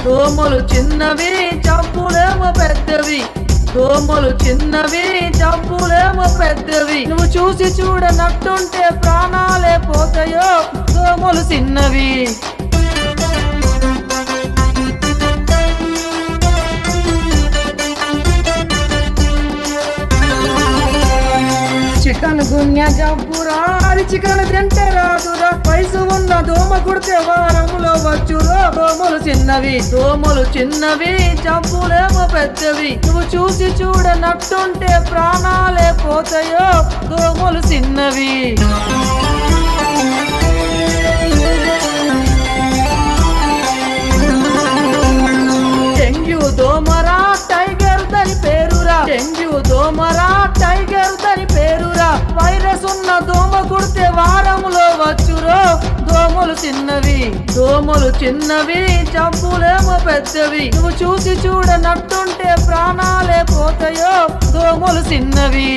దోమలు చిన్నవి జబ్బులేమో పెద్దవి, దోమలు చిన్నవి జబ్బులేమో పెద్దవి. నువ్వు చూసి చూడనట్టుంటే ప్రాణాలే పోతాయో దోమలు చిన్నవి. చికెన్ గున్యా జబ్బురా, అది చికెన్ తింటే రాదురా. వయసు ఉన్న దోమ కుడితే వారములో వచ్చురా. దోమలు చిన్నవి, దోమలు చిన్నవి జబ్బులేమో పెద్దవి. నువ్వు చూసి చూడనట్టుంటే ప్రాణాలే పోతాయో దోమలు చిన్నవి. డెంగ్యూ దోమరా టైగర్ దాని పేరురా, డెంగ్యూ దోమరా టైగర్ దాని పేరురా. వైరస్ ఉన్న దోమ కుడితే వారములో వచ్చురో దోమలు చిన్నవి, దోమలు చిన్నవి జబ్బులేమో పెద్దవి. నువ్వు చూసి చూడనట్టుంటే ప్రాణాలే పోతాయో దోమలు చిన్నవి.